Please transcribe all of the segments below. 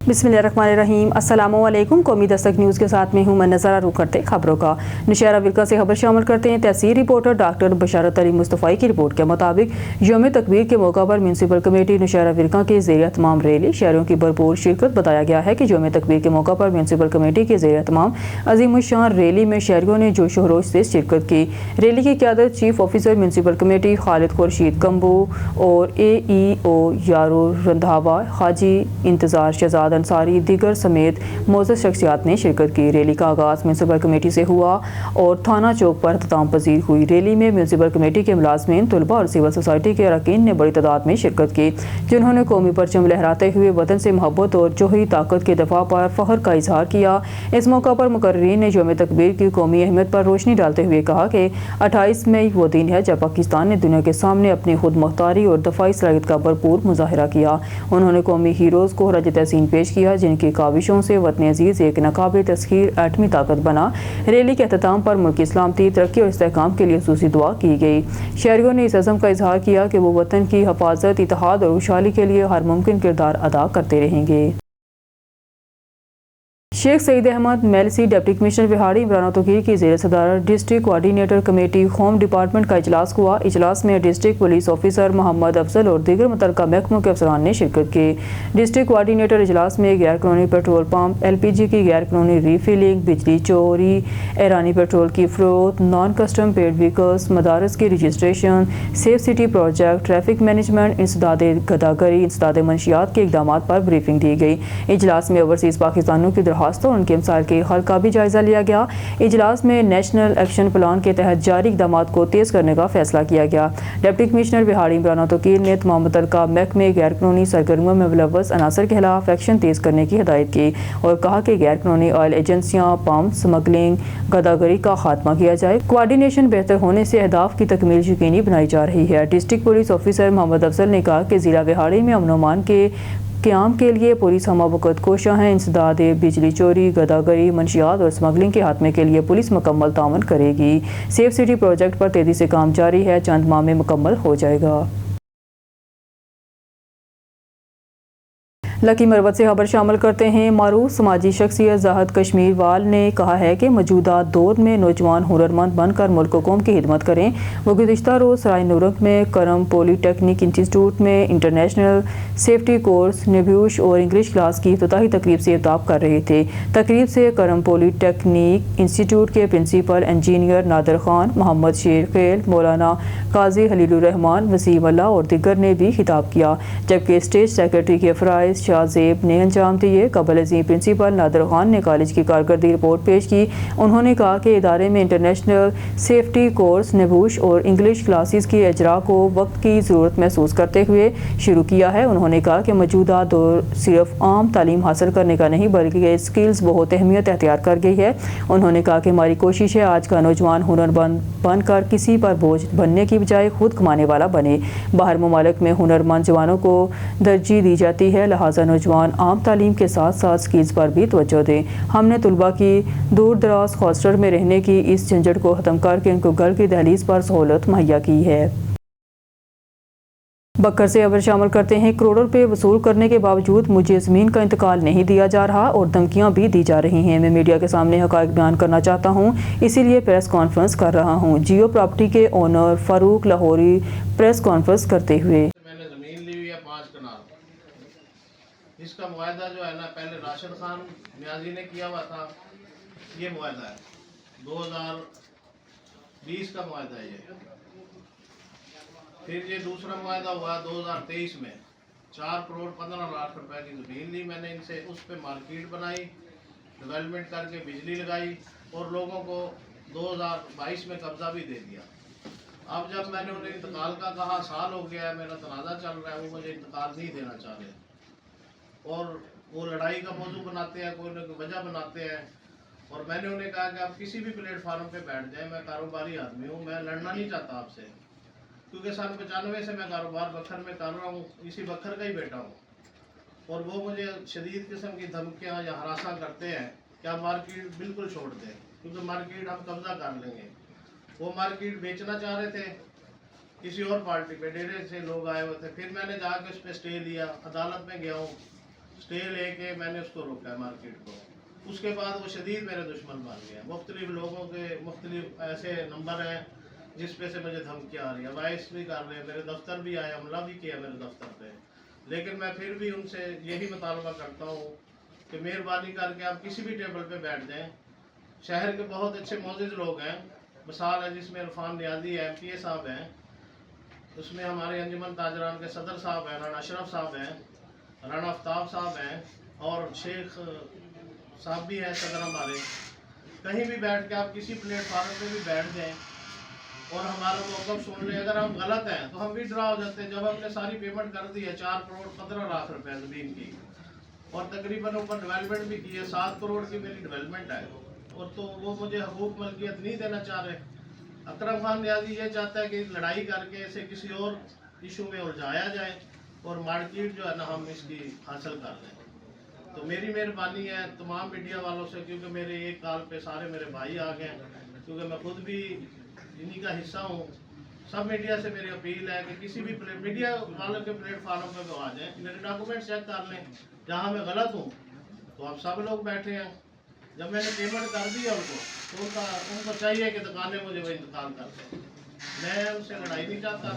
बिस्मिल्लाहिर्रहमानिर्रहीम। अस्सलामुअलैकुम। कौमी दस्तक न्यूज़ के साथ में हूँ मैं नज़ारा। रुख करते खबरों का। नौशहरा विरका से खबर शामिल करते हैं। तहसील रिपोर्टर डॉक्टर बशारत अली मुस्तफ़ाई की रिपोर्ट के मुताबिक यौम तकबीर के मौका पर म्यूनसिपल कमेटी नौशहरा विरका के ज़ेर तमाम रैली, शहरों की भरपूर शिरकत। बताया गया है कि यौम तकबीर के मौका पर म्यूनसिपल कमेटी के ज़ेर तमाम अज़ीमुश्शान रैली में शहरियों ने जोश खरोश से शिरकत की। रैली की क़यादत chief officer municipal committee Khalid Khurshid Kamboh और AEO यारो रंधावा, हाजी इंतज़ार शहजाद अंसारी दीगर समेत मोअज़्ज़ज़ शख्सियात ने शिरकत की। रैली का आगाज़ म्यूनसिपल कमेटी से हुआ और थाना चौक पर अख्ताम पजीर हुई। रैली में म्यूनसिपल कमेटी के मुलाज़मीन, तलबा और सिविल सोसाइटी के अरकान ने बड़ी तादाद में शिरकत की, जिन्होंने कौमी परचम लहराते हुए वतन से मोहब्बत और जौहरी ताकत के दफा पर फ़ख्र का इजहार किया। इस मौका पर मुकर्रीरीन ने यौम तकबीर की कौमी अहमियत पर रोशनी डालते हुए कहा कि 28 मई वो दिन है जब पाकिस्तान ने दुनिया के सामने अपनी खुद मुख्तारी और दफाई सलाहियत का भरपूर मुजाहिरा किया। उन्होंने कौमी हीरोज़ को खराज तहसीन पेश किया, जिनकी काविशों से वतन अजीज़ एक नाकाबिल तस्खीर एटमी ताकत बना। रैली के अख्ताम पर मुल्क की सलामती, तरक्की और इस्तेहकाम के लिए खुसूसी दुआ की गई। शहरियों ने इस अज़म का इजहार किया कि वो वतन की हिफाजत, इत्तेहाद और खुशहाली के लिए हर मुमकिन किरदार अदा करते रहेंगे। शेख सईद अहमद मेलसी डिप्टी कमिश्नर बिहाड़ी इमरान तौकीर की ज़ेर सदारत district coordinator committee home department का इजलास हुआ। इजलास में district police officer Mohammad Afzal और दीगर मुतल्लिका महकमों के अफसरान ने शिरकत की। डिस्ट्रिक्ट कोऑर्डिनेटर इजलास में गैर कानूनी पेट्रोल पंप, LPG की गैर कानूनी रीफिलिंग, बिजली चोरी, ईरानी पेट्रोल की फरोख्त, नॉन कस्टम पेड व्हीकल्स, मदारस की registration, safe city project, traffic management, इंसदाद गदागरी, इंसदाद मंशियात के इकदाम पर ब्रीफिंग दी गई। इजलास में ओवरसीज़ पाकिस्तानियों की दरख्वास्तों और उनके मसाइल के हल का भी जायजा लिया गया। इजलास में नेशनल एक्शन प्लान के तहत जारी इकदाम को तेज करने का फैसला किया गया। डिप्टी कमिश्नर बिहाड़ी इमरान तौकीर ने तमाम मुतल्लिका महकमे गैर कानूनी सरगर्मियों में मुलव्वस अनासर के खिलाफ एक्शन तेज करने की हिदायत की और कहा कि गैर कानूनी ऑयल एजेंसियां, पंप, स्मगलिंग, गदागरी का खात्मा किया जाए। कोऑर्डिनेशन बेहतर होने से अहदाफ की तकमील यकीनी बनाई जा रही है। District police officer Mohammad Afzal ने कहा कि जिला बिहाड़ी में अमन अमान के क़याम के लिए पुलिस हम वक्त कोशा है। इंसदाद बिजली चोरी, गदागरी, मंशियात और स्मगलिंग के खात्मे के लिए पुलिस मुकम्मल तावन करेगी। सेफ सिटी प्रोजेक्ट पर तेज़ी से काम जारी है, चंद माह में मुकम्मल हो जाएगा। लकी मरवत से खबर शामिल करते हैं। मारूफ समाजी शख्सियत ज़ाहिद कश्मीर वाल ने कहा है कि मौजूदा दौर में नौजवान हुनरमंद बनकर मुल्क व कौम की खिदमत करें। वो गुज़िश्ता रोज़ सराय नूरंग में करम पॉलीटेक्निक इंस्टीट्यूट में इंटरनेशनल सेफ्टी कोर्स, नेव्यूश और इंग्लिश क्लास की इफ्तिताही तकरीब से खिताब कर रहे थे। तकरीब से करम पॉलीटेक्निक इंस्टीट्यूट के प्रिंसिपल इंजीनियर नादिर खान, मोहम्मद शेर खेल, मौलाना काजी हलीलुर रहमान, वसीम अल्लाह और दिगर ने भी खिताब किया, जबकि स्टेट सेक्रेटरी के फ़राइज़ शाहजेब ने अंजाम दिए। कबल अज़ीम प्रिंसिपल नादिर खान ने कॉलेज की कारकर्दगी रिपोर्ट पेश की। उन्होंने कहा कि इदारे में इंटरनेशनल सेफ्टी कोर्स, नेवूश और इंग्लिश क्लासेस की इजरा को वक्त की ज़रूरत महसूस करते हुए शुरू किया है। उन्होंने कहा कि मौजूदा दौर सिर्फ आम तालीम हासिल करने का नहीं बल्कि स्किल्स बहुत अहमियत अख्तियार कर गई है। उन्होंने कहा कि हमारी कोशिश है आज का नौजवान हुनरमंद बनकर किसी पर बोझ बनने की बजाय खुद कमाने वाला बने। बाहर ममालिक में हुनरमंद जवानों को तरजीह दी जाती है, लिहाजा नौजवान आम तालीम के साथ साथ स्किल्स पर भी तवज्जो दें। हमने तलबा की दूर दराज हॉस्टल में रहने की इस झंझट को ख़त्म करके उनको घर की दहलीज पर सहूलत मुहैया की है। बक्कर से खबर शामिल करते हैं। करोड़ों रुपए वसूल करने के बावजूद मुझे ज़मीन का इंतकाल नहीं दिया जा रहा और धमकियां भी दी जा रही हैं। मैं मीडिया के सामने हक़ाइक़ बयान करना चाहता हूं, इसीलिए प्रेस कॉन्फ्रेंस कर रहा हूं। जियो प्रॉपर्टी के owner Farooq Lahori press conference करते हुए, मैंने ज़मीन ली हुई है 5 कनाल। इसका मुआहदा जो है ना, पहले राशिद खान न्याजी ने किया हुआ था। ये मुआहदा है 2020 का मुआहदा है ये। फिर ये दूसरा मुआहदा हुआ 2023 में 4 करोड़ 15 लाख रुपए की ज़मीन ली मैंने इनसे। उस पर मार्केट बनाई, डेवलपमेंट करके बिजली लगाई और लोगों को 2022 में कब्जा भी दे दिया। अब जब मैंने उन्हें इंतकाल का कहा, साल हो गया है, मेरा तनाज़ा चल रहा है, वो मुझे इंतकाल नहीं देना चाह रहे और वो लड़ाई का मौजू बनाते हैं, कोई ना कोई वजह बनाते हैं। और मैंने उन्हें कहा कि आप किसी भी प्लेटफार्म पे बैठ जाएं, मैं कारोबारी आदमी हूँ, मैं लड़ना नहीं चाहता आपसे, क्योंकि सन 95 से मैं कारोबार बखर में कर रहा हूँ, इसी बखर का ही बेटा हूँ। और वो मुझे शदीद किस्म की धमकियाँ या हरासा करते हैं कि आप मार्केट बिल्कुल छोड़ दें, क्योंकि मार्केट हम कब्जा कर लेंगे। वो मार्केट बेचना चाह रहे थे किसी और पार्टी पे, डेरे से लोग आए हुए थे। फिर मैंने जाकर उस पर स्टे लिया, अदालत में गया हूँ, स्टे लेके मैंने उसको रोका है मार्केट को। उसके बाद वो शदीद मेरे दुश्मन बन गया। मुख्तलिफ लोगों के मुख्तलिफ ऐसे नंबर हैं जिस पे से मुझे धमकियाँ आ रही है, वाइस भी कर रहे हैं, मेरे दफ्तर भी आए, हमला भी किया मेरे दफ्तर पे। लेकिन मैं फिर भी उनसे यही मुतालबा करता हूँ कि मेहरबानी करके आप किसी भी टेबल पे बैठ जाएं। शहर के बहुत अच्छे मोअज़्ज़िज़ लोग हैं, मिसाल है जिसमें इरफान नियाज़ी है, MPA साहब हैं, उसमें हमारे अंजुमन ताजरान के सदर साहब हैं, राना अशरफ साहब हैं, राना आफ्ताब साहब हैं, और शेख साहब भी हैं सदर हमारे। कहीं भी बैठ के आप किसी प्लेटफार्म पे भी बैठ जाएं और हमारा मौक़िफ़ सुन लें। अगर हम गलत हैं तो हम भी ड्रा हो जाते हैं। जब हमने सारी पेमेंट कर दी है 4 करोड़ 15 लाख रुपए ज़मीन की, और तकरीबन ऊपर डेवलपमेंट भी की है, 7 करोड़ की मेरी डेवलपमेंट है, और तो वो मुझे हकूक़ मलकियत नहीं देना चाह रहे। अकरम खान नियाज़ी ये चाहता है कि लड़ाई करके इसे किसी और इशू में उलझाया जाए और मार्केट जो है ना हम इसकी हासिल कर लें। तो मेरी मेहरबानी है तमाम मीडिया वालों से, क्योंकि मेरे एक कॉल पे सारे मेरे भाई आ गए, क्योंकि मैं खुद भी इन्हीं का हिस्सा हूँ। सब मीडिया से मेरी अपील है कि किसी भी मीडिया वालों के प्लेटफार्म पे वो आ जाएं, मेरे डॉक्यूमेंट चेक कर लें। जहाँ मैं गलत हूँ तो आप सब लोग बैठे हैं। जब मैंने पेमेंट कर दी है उनको, तो उनको चाहिए कि दुकानें मुझे वो इंतकाल कर दें। मैं उनसे लड़ाई नहीं चाहता,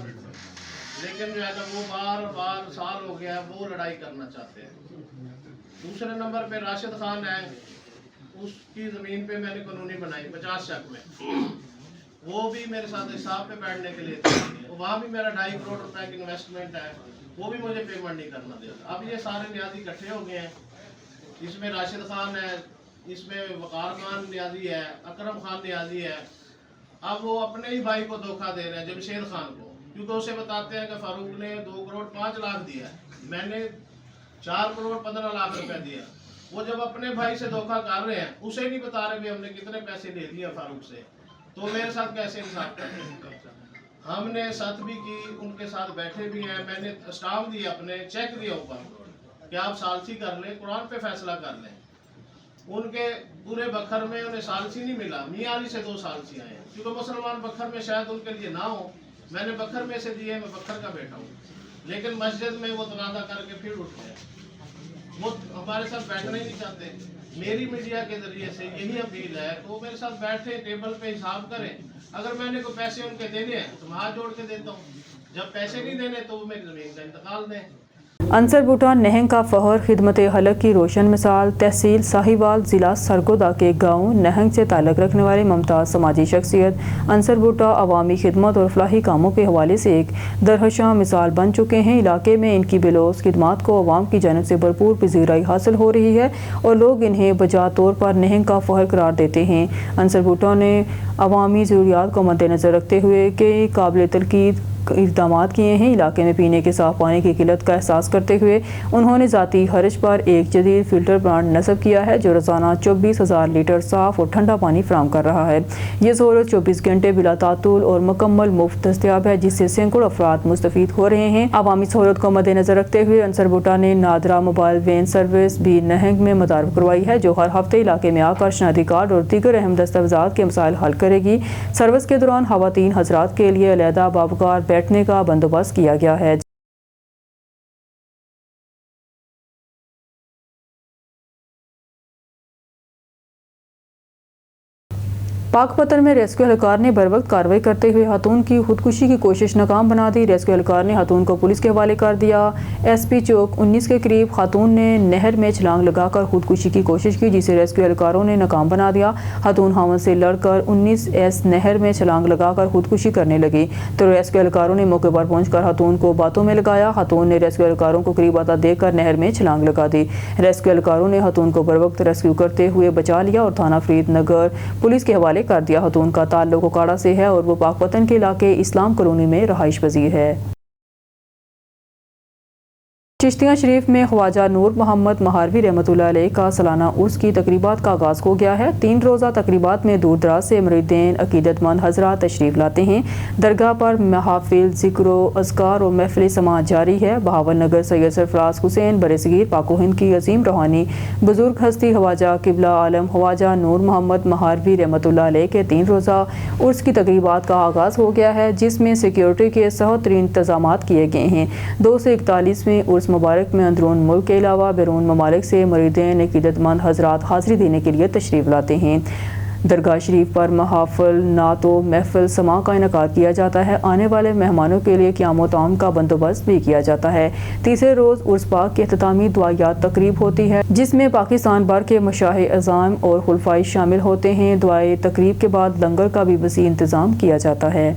लेकिन जो है ना वो बार बार साल हो गया है वो लड़ाई करना चाहते हैं। दूसरे नंबर पे राशिद खान है, उसकी ज़मीन पे मैंने कानूनी बनाई 50 शक में, वो भी मेरे साथ हिसाब पे बैठने के लिए थी। वहाँ भी मेरा 2.5 करोड़ रुपए की इन्वेस्टमेंट है, वो भी मुझे पेमेंट नहीं करना देता। अब ये सारे नियाज़ी इकट्ठे हो गए हैं, इसमें राशिद खान है, इसमें वकार खान नियाज़ी है, अकरम खान नियाज़ी है। अब वो अपने ही भाई को धोखा दे रहे हैं, जमशेद खान को, क्योंकि उसे बताते हैं कि फारूक ने 2 करोड़ 5 लाख दिया है, मैंने 4 करोड़ 15 लाख रुपए दिया। वो जब अपने भाई से धोखा कर रहे हैं, उसे नहीं बता रहे भी हमने कितने पैसे ले लिए फारूक से, तो मेरे साथ कैसे इंसाफ करें। हमने सत भी की, उनके साथ बैठे भी हैं, मैंने स्टाम्प दिए, अपने चेक दिया ऊपर कि आप सालसी कर लें, कुरान पे फैसला कर लें। उनके पूरे बखर में उन्हें सालसी नहीं मिला, मियाँ अली से 2 सालसी आए हैं, क्योंकि मुसलमान बखर में शायद उनके लिए ना हो। मैंने बखर में से दिए, मैं बखर का बेटा हूँ, लेकिन मस्जिद में वो तनाज़ा करके फिर उठ गए। वो हमारे साथ बैठना ही नहीं चाहते। मेरी मीडिया के जरिए से यही अपील है तो मेरे साथ बैठे, टेबल पे हिसाब करें। अगर मैंने को पैसे उनके देने हैं तो मैं हाथ जोड़ के देता हूँ, जब पैसे नहीं देने तो वो मेरी ज़मीन का इंतकाल दें। अंसर बूटा नहंग का फहर खिदमत हलक की रोशन मिसाल तहसील साहिवाल ज़िला सरगोदा के गाँव नहंग से ताल्लुक़ रखने वाले मुमताज़ समाजी शख्सियत अंसर बूटा अवामी खिदमत और फलाही कामों के हवाले से एक दरहशा मिसाल बन चुके हैं। इलाके में इनकी बेलोस खिदमात को अवाम की जानब से भरपूर पजीराई हासिल हो रही है और लोग इन्हें बजा तौर पर नहंग का फहर करार देते हैं। अंसर बूटा ने अवामी ज़रूरियात को मद्देनज़र रखते हुए कई काबिल तनकीद इक़दाम किए हैं। इलाके में पीने के साफ़ पानी की किल्लत का एहसास करते हुए उन्होंने ज़ाती खर्च पर एक जदीद फ़िल्टर प्लांट नस्ब किया है जो रोज़ाना 24,000 लीटर साफ़ और ठंडा पानी फराहम कर रहा है। ये सहूलत 24 घंटे बिला तातुल और मुकम्मल मुफ्त दस्तयाब है, जिससे सैकड़ों अफराद मुस्तफ़ीद हो रहे हैं। अवामी सहूलत को मद्देनज़र रखते हुए अंसर बूटा ने नादरा मोबाइल वैन सर्विस भी नहंग में मुतारफ़ करवाई है, जो हर हफ्ते इलाके में आकर शनाख्ती कार्ड और दीगर अहम दस्तावेज़ात के मसाइल हल करेगी। सर्विस के दौरान ख़वातीन हज़रात के लिए अलहदा बाबकार बैठने का बंदोबस्त किया गया है। पाकपतन में रेस्क्यू एहलकार ने बरवक्त कार्रवाई करते हुए खातून की खुदकुशी की कोशिश नाकाम बना दी। रेस्क्यू एहलकार ने खातून को पुलिस के हवाले कर दिया। SP चौक 19 के करीब खातून ने नहर में छलांग लगाकर खुदकुशी की कोशिश की, जिसे रेस्क्यू एहलकारों ने नाकाम बना दिया। खातून हावन से लड़कर 19S नहर में छलांग लगाकर खुदकुशी करने लगी तो रेस्क्यू एहलकारों ने मौके पर पहुंचकर खातून को बातों में लगाया। खातून ने रेस्क्यू एहलकारों को करीब आता देखकर नहर में छलांग लगा दी। रेस्क्यू एहलकारों ने खातून को बरवक्त रेस्क्यू करते हुए बचा लिया और थाना फरीद नगर पुलिस के हवाले कर दिया। खातून का ताल्लुक ओकाड़ा से है और वो पाकपतन के इलाके इस्लाम कॉलोनी में रहाइश पजीर है। चिश्तिया शरीफ में ख्वाजा नूर मोहम्मद महारवी रहमतुल्लाह अलैह का सालाना उर्स की तकरीबात का आगाज़ हो गया है। 3 रोज़ा तकरीबात में दूर दराज से मुरीदीन अकीदतमंद हज़रात तशरीफ़ लाते हैं। दरगाह पर महफिल ज़िक्र अज़कार और महफिल समाअत जारी है। बहावल नगर सैयद सरफराज हुसैन बरसगीर पाको हिंद की अजीम रूहानी बुजुर्ग हस्ती ख्वाजा किबला आलम ख्वाजा नूर मोहम्मद महारवी रहमतुल्लाह अलैह के 3 रोज़ा उर्स की तकरीबात का आगाज़ हो गया है, जिसमें सिक्योरिटी के सख्त तरीन इंतज़ामात किए गए हैं। 2 से 41वें उर्स مبارک میں اندرون ملک کے علاوہ بیرون ممالک سے مریدین عقیدت مند حضرات حاضری دینے کے لیے تشریف لاتے ہیں۔ درگاہ شریف پر محافل، نعت و محفل سماع کا انعقاد کیا جاتا ہے۔ آنے والے مہمانوں کے لیے قیام و طعام کا بندوبست بھی کیا جاتا ہے۔ تیسرے روز عرس پاک کی اختتامی دعائیات تقریب ہوتی ہے جس میں پاکستان بھر کے مشائخ اعظام اور خلفاء شامل ہوتے ہیں۔ دعائے تقریب کے بعد لنگر کا بھی وسیع انتظام کیا جاتا ہے۔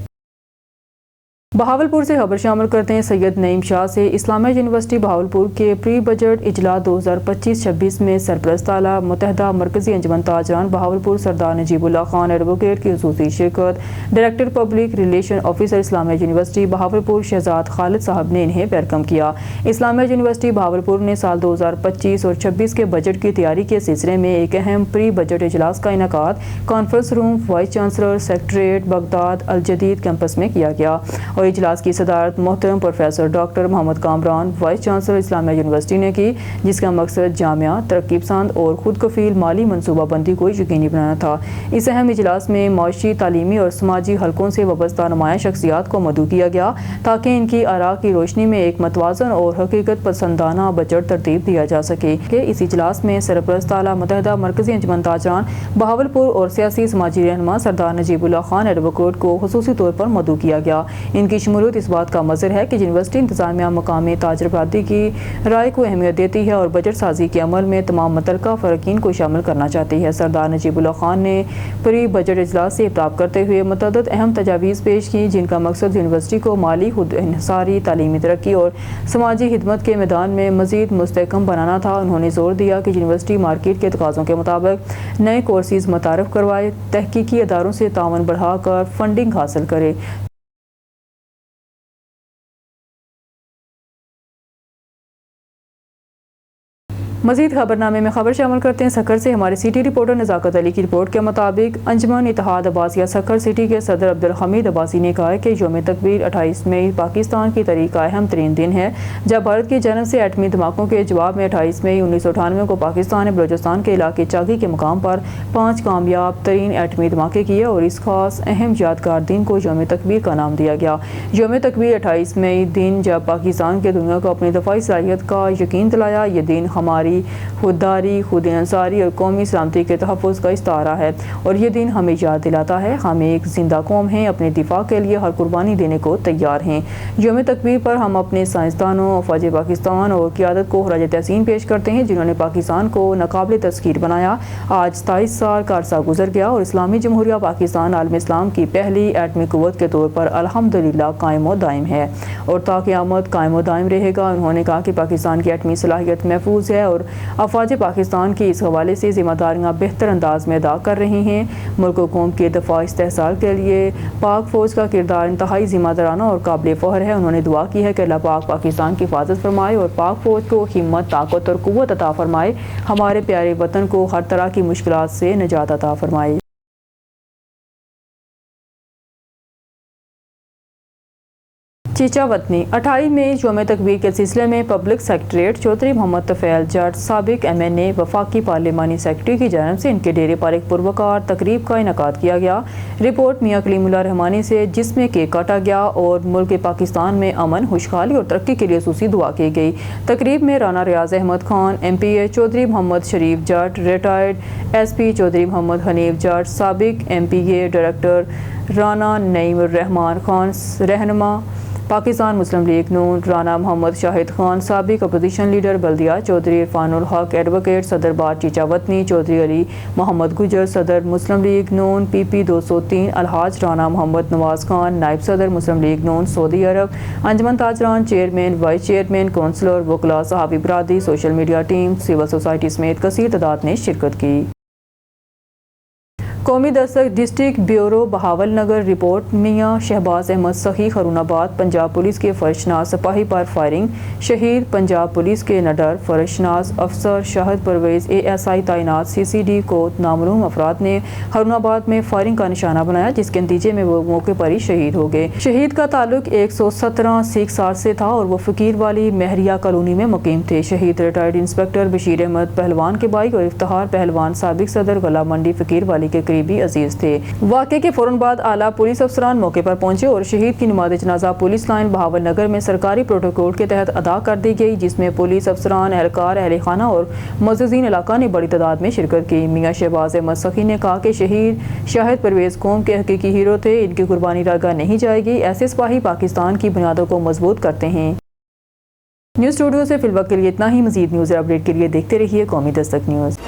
بہاولپور سے خبر شامل کرتے ہیں۔ سید نعیم شاہ سے اسلامیہ یونیورسٹی بہاولپور کے پری بجٹ اجلاس 2025-26 میں سرپرست اعلیٰ متحدہ مرکزی انجمن تاجران بہاولپور سردار نجیب اللہ خان ایڈوکیٹ کی خصوصی شرکت۔ ڈائریکٹر پبلک ریلیشن آفیسر اسلامیہ یونیورسٹی بہاولپور شہزاد خالد صاحب نے انہیں ویلکم کیا۔ اسلامیہ یونیورسٹی بہاولپور نے سال 2025 اور 26 کے بجٹ کی تیاری کے سلسلے میں ایک اہم پری بجٹ اجلاس کا انعقاد conference room, vice chancellor secretariat Baghdad al-Jadeed campus میں کیا گیا اور اجلاس کی صدارت محترم professor doctor Muhammad Kamran vice chancellor Islamia university نے کی، جس کا مقصد جامعہ، ترقی پسند اور خود کفیل مالی منصوبہ بندی کو یقینی بنانا تھا۔ اس اہم اجلاس میں معاشی، تعلیمی اور سماجی حلقوں سے وابستہ نمایاں شخصیات کو مدعو کیا گیا تاکہ ان کی آراء کی روشنی میں ایک متوازن اور حقیقت پسندانہ بجٹ ترتیب دیا جا سکے۔ اس اجلاس میں سرپرست اعلیٰ متحدہ مرکزی انجمن تاجران بہاولپور اور سیاسی سماجی رہنما سردار نجیب اللہ خان ایڈوکیٹ کو خصوصی طور پر مدعو کیا گیا۔ ان کی شمولیت اس بات کا مظہر ہے کہ یونیورسٹی انتظامیہ مقامی تاجر برادری کی رائے کو اہمیت دیتی ہے اور بجٹ سازی کے عمل میں تمام متعلقہ فریقین کو شامل کرنا چاہتی ہے۔ سردار نجیب اللہ خان نے پری بجٹ اجلاس سے خطاب کرتے ہوئے متعدد اہم تجاویز پیش کی جن کا مقصد یونیورسٹی کو مالی خود انحصاری، تعلیمی ترقی اور سماجی خدمت کے میدان میں مزید مستحکم بنانا تھا۔ انہوں نے زور دیا کہ یونیورسٹی مارکیٹ کے تقاضوں کے مطابق نئے کورسز متعارف کروائے، تحقیقی اداروں سے تعاون بڑھا کر فنڈنگ حاصل کرے۔ مزید خبرنامے میں خبر شامل کرتے ہیں سکھر سے۔ ہمارے سٹی رپورٹر نزاکت علی کی رپورٹ کے مطابق انجمن اتحاد عباسیہ سکھر سٹی کے صدر عبدالحمید عباسی نے کہا ہے کہ یوم تکبیر 28 مئی پاکستان کی تاریخ کا اہم ترین دن ہے، جب بھارت کی جانب سے ایٹمی دھماکوں کے جواب میں 28 مئی 1998 کو پاکستان نے بلوچستان کے علاقے چاگی کے مقام پر 5 کامیاب ترین ایٹمی دھماکے کیے اور اس خاص اہم یادگار دن کو یوم تکبیر کا نام دیا گیا۔ یوم تکبیر 28 مئی دن جب پاکستان کے دنیا کو اپنی دفاعی صلاحیت کا یقین دلایا، یہ دن ہماری خودداری، خود انحصاری اور قومی سلامتی کے تحفظ کا استعارہ ہے اور یہ دن ہمیں یاد دلاتا ہے ہم ایک زندہ قوم ہیں، اپنے دفاع کے لیے ہر قربانی دینے کو تیار ہیں۔ یوم تکبیر پر ہم اپنے سائنسدانوں، افواج پاکستان اور قیادت کو خراج تحسین پیش کرتے ہیں جنہوں نے پاکستان کو ناقابل تذکیر بنایا۔ آج 27 سال کا عرصہ گزر گیا اور اسلامی جمہوریہ پاکستان عالم اسلام کی پہلی ایٹمی قوت کے طور پر الحمدللہ قائم و دائم ہے اور تا قیامت قائم و دائم رہے گا۔ انہوں نے کہا کہ پاکستان کی ایٹمی صلاحیت محفوظ ہے اور افواج پاکستان کی اس حوالے سے ذمہ داریاں بہتر انداز میں ادا کر رہی ہیں۔ ملک و قوم کے دفاع استحصال کے لیے پاک فوج کا کردار انتہائی ذمہ دارانہ اور قابل فخر ہے۔ انہوں نے دعا کی ہے کہ اللہ پاک پاکستان کی حفاظت فرمائے اور پاک فوج کو ہمت، طاقت اور قوت عطا فرمائے، ہمارے پیارے وطن کو ہر طرح کی مشکلات سے نجات عطا فرمائے۔ چیچا وطنی 28 مئی یوم تکبیر کے سلسلے میں پبلک سیکریٹریٹ چودھری محمد طفیل جٹ سابق ایم این اے وفاقی پارلیمانی سیکرٹری کی جانب سے ان کے ڈیرے پر ایک پروقار تقریب کا انعقاد کیا گیا۔ رپورٹ میاں کلیم اللہ رحمانی سے، جس میں کیک کاٹا گیا اور ملک پاکستان میں امن، خوشحالی اور ترقی کے لیے خصوصی دعا کی گئی۔ تقریب میں رانا ریاض احمد خان ایم پی اے، چودھری محمد شریف جٹ ریٹائرڈ ایس پی، چودھری محمد حنیف جٹ سابق ایم پی اے، ڈائریکٹر رانا نعیم الرحمان خان رہنما پاکستان مسلم لیگ نون، رانا محمد شاہد خان سابق اپوزیشن لیڈر بلدیہ، چودھری عرفان الحق ایڈوکیٹ صدر بار چیچا وطنی، چودھری علی محمد گجر صدر مسلم لیگ نون پی پی 203، الحاج رانا محمد نواز خان نائب صدر مسلم لیگ نون سعودی عرب، انجمن تاجران چیئرمین، وائس چیئرمین، کونسلر، وکلاء، صحافی برادری، social media team, civil society سمیت کثیر تعداد نے شرکت کی۔ قومی دستک district bureau Bahawal Nagar report میاں شہباز احمد سخی خرون آباد پنجاب پولیس کے فرشناس سپاہی پر فائرنگ، شہید پنجاب پولیس کے نڈر فرشناس افسر شاہد پرویز اے ایس آئی تعینات سی سی ڈی کو نامعلوم افراد نے خرون آباد میں فائرنگ کا نشانہ بنایا جس کے نتیجے میں وہ موقع پر ہی شہید ہو گئے۔ شہید کا تعلق 117 سکھ سال سے تھا اور وہ فقیر والی مہریہ کالونی میں مقیم تھے۔ شہید ریٹائرڈ انسپکٹر بشیر احمد پہلوان کے بھائی اور افتخار پہلوان سابق صدر غلہ منڈی فقیر والی کے करीबी अजीज थे। वाक़े के फौरन बाद आला पुलिस अफसरान मौके पर पहुंचे और शहीद की नमाज़ जनाजा पुलिस लाइन बहावल नगर में सरकारी प्रोटोकॉल के तहत अदा कर दी गई, जिसमें पुलिस अफसरान, एहलकार, अहल खाना और मुअज़्ज़िज़ीन इलाका ने बड़ी तादाद में शिरकत की। मियाँ शहबाज अहमद सखी ने कहा कि शहीद शाहिद परवेज़ कौम के हकीकी हीरो थे, इनकी कुर्बानी रागा नहीं जाएगी। ऐसे सिपाही पाकिस्तान की बुनियादों को मजबूत करते हैं। न्यूज़ स्टूडियो से फिलवक्त के लिए इतना ही। मज़ीद न्यूज़ अपडेट के लिए देखते रहिए कौमी दस्तक न्यूज़।